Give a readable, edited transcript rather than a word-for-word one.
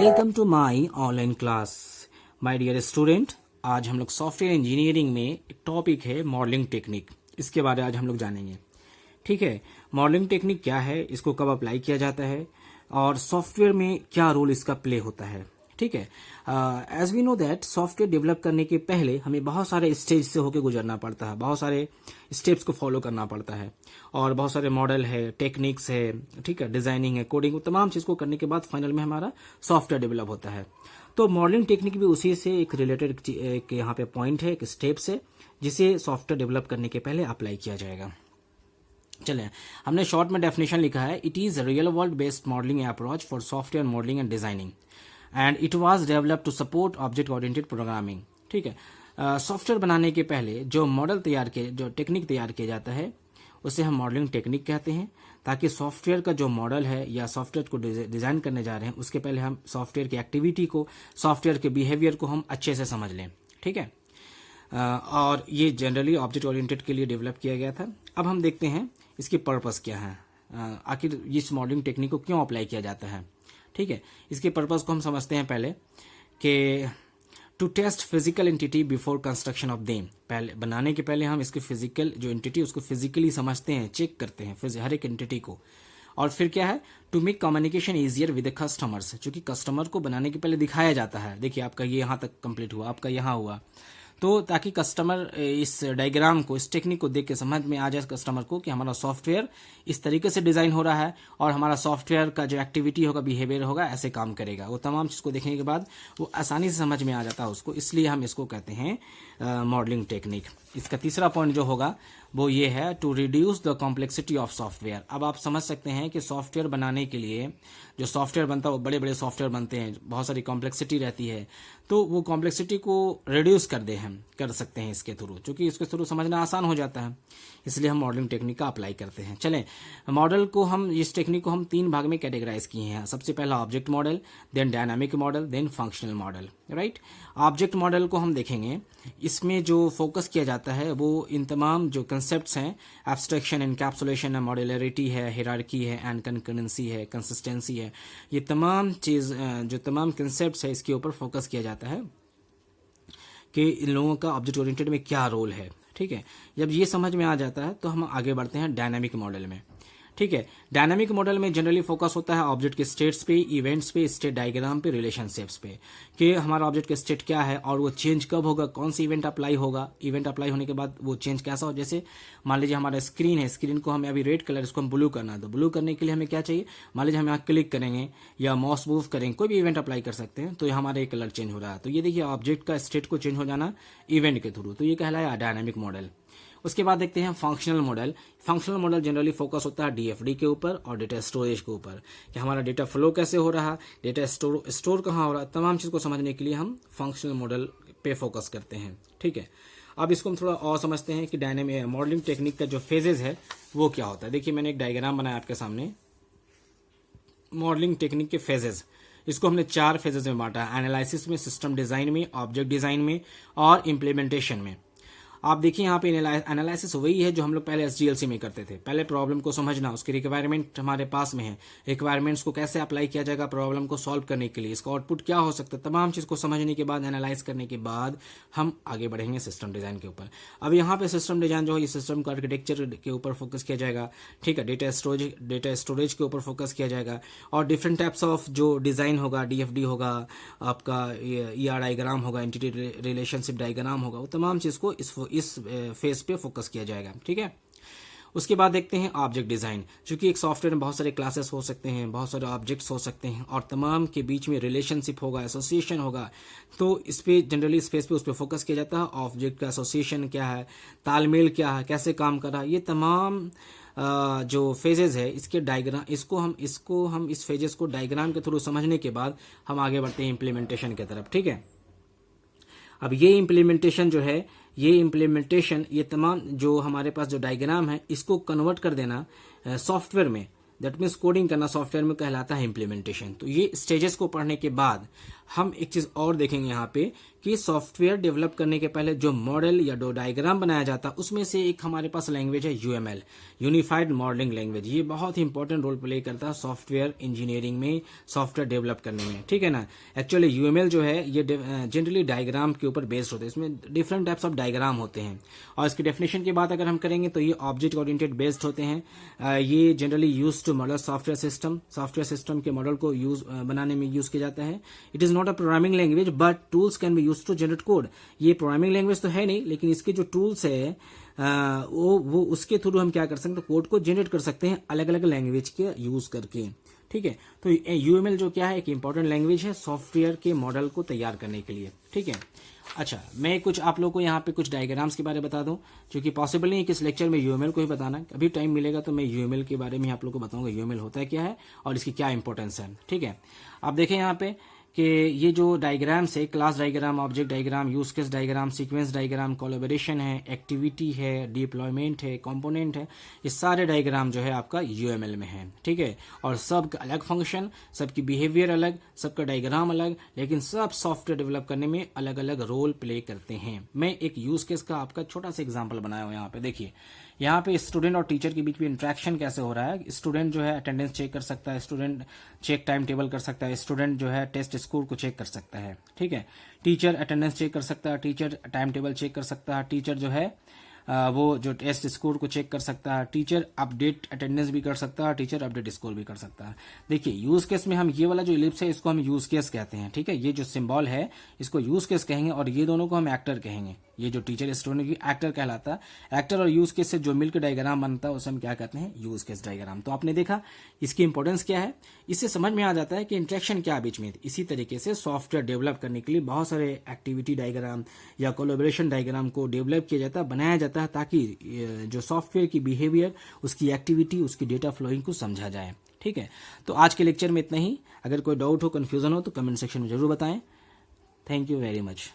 Welcome to my online class my dear student. आज हम लोग सॉफ्टवेयर इंजीनियरिंग में एक टॉपिक है मॉडलिंग टेक्निक, इसके बारे में आज हम लोग जानेंगे। ठीक है, मॉडलिंग टेक्निक क्या है, इसको कब अप्लाई किया जाता है और सॉफ्टवेयर में क्या रोल इसका प्ले होता है। ठीक है, as we know that software develop करने के पहले हमें बहुत सारे स्टेज से होकर गुजरना पड़ता है, बहुत सारे स्टेप्स को फॉलो करना पड़ता है और बहुत सारे मॉडल है, टेक्निक्स है, ठीक है, डिजाइनिंग है, कोडिंग, तमाम चीज़ को करने के बाद फाइनल में हमारा सॉफ्टवेयर डेवलप होता है। तो मॉडलिंग टेक्निक भी उसी से एक रिलेटेड एक यहाँ पे पॉइंट है, एक स्टेप्स है जिसे सॉफ्टवेयर डेवलप करने के पहले अप्लाई किया जाएगा। चलें, हमने शॉर्ट में डेफिनेशन लिखा है, it is real world based modelling approach for software modelling and designing and it was developed to support object oriented programming. ठीक है, सॉफ्टवेयर बनाने के पहले जो मॉडल जो टेक्निक तैयार किया जाता है उसे हम मॉडलिंग टेक्निक कहते हैं, ताकि सॉफ्टवेयर का जो मॉडल है या सॉफ्टवेयर को डिजाइन करने जा रहे हैं उसके पहले हम सॉफ्टवेयर की एक्टिविटी को, सॉफ्टवेयर के बिहेवियर को हम अच्छे से समझ लें। ठीक है, और ये जनरली ऑब्जेक्ट ओरिएंटेड के लिए डेवलप किया गया था। अब हम देखते हैं इसकी पर्पस क्या है, आखिर इस मॉडलिंग टेक्निक को क्यों अप्लाई किया जाता है। ठीक है, इसके पर्पस को हम समझते हैं पहले कि to test physical entity before construction of them. पहले बनाने के पहले हम इसके फिजिकल जो एंटिटी उसको फिजिकली समझते हैं, चेक करते हैं हर एक एंटिटी को। और फिर क्या है, to make communication easier with the customers, जो कि कस्टमर को बनाने के पहले दिखाया जाता है, देखिए आपका ये यहाँ तक कंप्लीट हुआ, आपका यहाँ हुआ, तो ताकि कस्टमर इस डायग्राम को, इस टेक्निक को देख के समझ में आ जाए कस्टमर को कि हमारा सॉफ्टवेयर इस तरीके से डिजाइन हो रहा है और हमारा सॉफ्टवेयर का जो एक्टिविटी होगा, बिहेवियर होगा, ऐसे काम करेगा। वो तमाम चीज़ को देखने के बाद वो आसानी से समझ में आ जाता है उसको, इसलिए हम इसको कहते हैं मॉडलिंग टेक्निक। इसका तीसरा पॉइंट जो होगा वो ये है, to reduce the complexity of software. अब आप समझ सकते हैं कि सॉफ्टवेयर बनाने के लिए जो सॉफ्टवेयर बनता है वो बड़े बड़े सॉफ्टवेयर बनते हैं, बहुत सारी कॉम्प्लेक्सिटी रहती है, तो वो कॉम्प्लेक्सिटी को रिड्यूस कर सकते हैं इसके थ्रू, क्योंकि इसके थ्रू समझना आसान हो जाता है, इसलिए हम मॉडलिंग टेक्निक का अप्लाई करते हैं। चलें, मॉडल को हम, इस टेक्निक को हम 3 भाग में कैटेगराइज किए हैं। सबसे पहला object model, then dynamic model, then functional model. Right, object model को हम देखेंगे, इसमें जो फोकस किया जाता है वो इन तमाम जो कंसेप्ट्स हैं, एब्स्ट्रैक्शन, एनकैप्सुलेशन है, मॉड्यूलरिटी है, हायरार्की है, एंड कंकरेंसी है, कंसिस्टेंसी है, ये तमाम चीज़ जो तमाम कंसेप्ट्स है इसके ऊपर फोकस किया जाता है कि इन लोगों का ऑब्जेक्ट ओरिएंटेड में क्या रोल है। ठीक है, जब ये समझ में आ जाता है तो हम आगे बढ़ते हैं डायनामिक मॉडल में। ठीक है, डायनामिक मॉडल में जनरली फोकस होता है ऑब्जेक्ट के स्टेट्स पे, इवेंट्स पे, स्टेट डायग्राम पे, रिलेशनशिप्स पे, कि हमारा ऑब्जेक्ट का स्टेट क्या है और वो चेंज कब होगा, कौन सी इवेंट अप्लाई होगा, इवेंट अप्लाई होने के बाद वो चेंज कैसा हो। जैसे मान लीजिए हमारा स्क्रीन है, स्क्रीन को हमें अभी रेड कलर, इसको हम ब्लू करना है, तो ब्लू करने के लिए हमें क्या चाहिए, मान लीजिए हम यहाँ क्लिक करेंगे या माउस मूव करेंगे, कोई भी इवेंट अप्लाई कर सकते हैं, तो हमारा एक कलर चेंज हो रहा है। तो ये देखिए ऑब्जेक्ट का स्टेट को चेंज हो जाना इवेंट के थ्रू, तो ये कहलाया डायनामिक मॉडल। उसके बाद देखते हैं functional model. Functional model generally focus होता है डीएफडी के ऊपर और डेटा स्टोरेज के ऊपर, कि हमारा डेटा फ्लो कैसे हो रहा है, डेटा स्टोर कहाँ हो रहा है, तमाम चीज़ को समझने के लिए हम फंक्शनल मॉडल पे फोकस करते हैं। ठीक है, अब इसको हम थोड़ा और समझते हैं कि डायनेमिक मॉडलिंग टेक्निक का जो फेजेज है वो क्या होता है। देखिए मैंने एक डायग्राम बनाया आपके सामने, मॉडलिंग टेक्निक के फेजेज, इसको हमने 4 फेजेज में बांटा है, एनालिसिस में, सिस्टम डिजाइन में, ऑब्जेक्ट डिजाइन में और इम्प्लीमेंटेशन में। आप देखिए यहाँ पे एनालिसिस वही है जो हम लोग पहले एसडीएलसी में करते थे, पहले प्रॉब्लम को समझना, उसकी रिक्वायरमेंट हमारे पास में है, रिक्वायरमेंट्स को कैसे अप्लाई किया जाएगा प्रॉब्लम को सॉल्व करने के लिए, इसका आउटपुट क्या हो सकता है, तमाम चीज़ को समझने के बाद, एनालाइज करने के बाद हम आगे बढ़ेंगे सिस्टम डिज़ाइन के ऊपर। अब यहाँ पे सिस्टम डिज़ाइन जो है, ये सिस्टम का आर्किटेक्चर के ऊपर फोकस किया जाएगा। ठीक है, डेटा स्टोरेज के ऊपर फोकस किया जाएगा और डिफरेंट टाइप्स ऑफ जो डिज़ाइन होगा, डीएफडी होगा, आपका ईआर डायग्राम होगा, एंटिटी रिलेशनशिप डायग्राम होगा, वो तमाम चीज़ को इस फेज पे फोकस किया जाएगा। ठीक है, उसके बाद देखते हैं ऑब्जेक्ट डिजाइन। चूंकि एक सॉफ्टवेयर में बहुत सारे क्लासेस हो सकते हैं, बहुत सारे ऑब्जेक्ट्स हो सकते हैं और तमाम के बीच में रिलेशनशिप होगा, एसोसिएशन होगा, तो इस पे जनरली इस फेज पे उस पर फोकस किया जाता है। ऑब्जेक्ट का एसोसिएशन क्या है, तालमेल क्या है, कैसे काम कर रहा है, ये तमाम जो फेजेस है इसके डायग्राम, इसको हम इस फेजेस को डायग्राम के थ्रू समझने के बाद हम आगे बढ़ते हैं इम्प्लीमेंटेशन की तरफ। ठीक है, अब ये इम्प्लीमेंटेशन जो है, ये तमाम जो हमारे पास जो डायग्राम है इसको कन्वर्ट कर देना सॉफ्टवेयर में, दैट मीन्स कोडिंग करना सॉफ्टवेयर में कहलाता है इम्प्लीमेंटेशन। तो ये स्टेजेस को पढ़ने के बाद हम एक चीज और देखेंगे यहाँ पे कि सॉफ्टवेयर डेवलप करने के पहले जो मॉडल या जो डायग्राम बनाया जाता है उसमें से एक हमारे पास लैंग्वेज है यूएमएल, यूनिफाइड मॉडलिंग लैंग्वेज। ये बहुत ही इंपॉर्टेंट रोल प्ले करता है सॉफ्टवेयर इंजीनियरिंग में, सॉफ्टवेयर डेवलप करने में, ठीक है ना। एक्चुअली यूएमएल जो है ये जनरली डायग्राम के ऊपर बेस्ड होता है, इसमें डिफरेंट टाइप्स ऑफ डायग्राम होते हैं। और इसकी डेफिनेशन की बात अगर हम करेंगे तो ये ऑब्जेक्ट ओरिएंटेड बेस्ड होते हैं। ये generally use to model software system के मॉडल को बनाने में यूज किया जाता है। It is not a programming language but tools can be use to generate code. ये प्रोग्रामिंग लैंग्वेज तो है नहीं, लेकिन इसके जो टूल्स है वो उसके थ्रू हम क्या कर सकते हैं, तो कोड को जनरेट कर सकते हैं अलग अलग लैंग्वेज के यूज करके, ठीक है। तो यूएमएल जो क्या है, एक इंपॉर्टेंट लैंग्वेज है सॉफ्टवेयर के मॉडल को तैयार करने के लिए, ठीक है। अच्छा, मैं कुछ आप लोगों को यहाँ पे कुछ डायग्राम्स के बारे में बता दूं, क्योंकि पॉसिबल नहीं है कि इस लेक्चर में यूएमएल को ही बताना। अभी टाइम मिलेगा तो मैं यूएमएल के बारे में आप लोगों को बताऊंगा यूएमएल होता है क्या है और इसकी क्या इंपॉर्टेंस है, ठीक है। आप देखें यहाँ पे कि ये जो डायग्राम्स है, class diagram, object diagram, use case diagram, sequence diagram, collaboration है, एक्टिविटी है, डिप्लॉयमेंट है, कंपोनेंट है, ये सारे डायग्राम जो है आपका यूएमएल में है, ठीक है। और सबका अलग फंक्शन, सबकी बिहेवियर अलग, सबका डायग्राम अलग, लेकिन सब सॉफ्टवेयर डेवलप करने में अलग अलग रोल प्ले करते हैं। मैं एक यूज केस का आपका छोटा सा एग्जाम्पल बनाया हूँ यहाँ पे। देखिए यहाँ पे स्टूडेंट और टीचर के बीच में इंटरेक्शन कैसे हो रहा है। स्टूडेंट जो है अटेंडेंस चेक कर सकता है, स्टूडेंट चेक टाइम टेबल कर सकता है, स्टूडेंट जो है टेस्ट स्कोर को चेक कर सकता है, ठीक है। टीचर अटेंडेंस चेक कर सकता है, टीचर टाइम टेबल चेक कर सकता है, टीचर जो है वो जो टेस्ट स्कोर को चेक कर सकता है, टीचर अपडेट अटेंडेंस भी कर सकता है, टीचर अपडेट स्कोर भी कर सकता है। देखिए यूज केस में हम ये वाला जो इलिप्स है इसको हम यूज केस कहते हैं, ठीक है। ये जो सिंबल है इसको यूज केस कहेंगे और ये दोनों को हम एक्टर कहेंगे। ये जो टीचर स्टूडेंट की एक्टर कहलाता है। एक्टर और यूज केस से जो मिलकर डायग्राम बनता है उसे हम क्या कहते हैं, यूज केस डायग्राम। तो आपने देखा इसकी इंपॉर्टेंस क्या है, इससे समझ में आ जाता है कि इंटरेक्शन क्या बीच में। इसी तरीके से सॉफ्टवेयर डेवलप करने के लिए बहुत सारे एक्टिविटी डायग्राम या कोलैबोरेशन डायग्राम को डेवलप किया जाता है, बनाया जाता है, ताकि जो सॉफ्टवेयर की बिहेवियर, उसकी एक्टिविटी, उसकी डेटा फ्लोइंग को समझा जाए, ठीक है। तो आज के लेक्चर में इतना ही। अगर कोई डाउट हो, कंफ्यूजन हो तो कमेंट सेक्शन में जरूर बताएं। Thank you very much.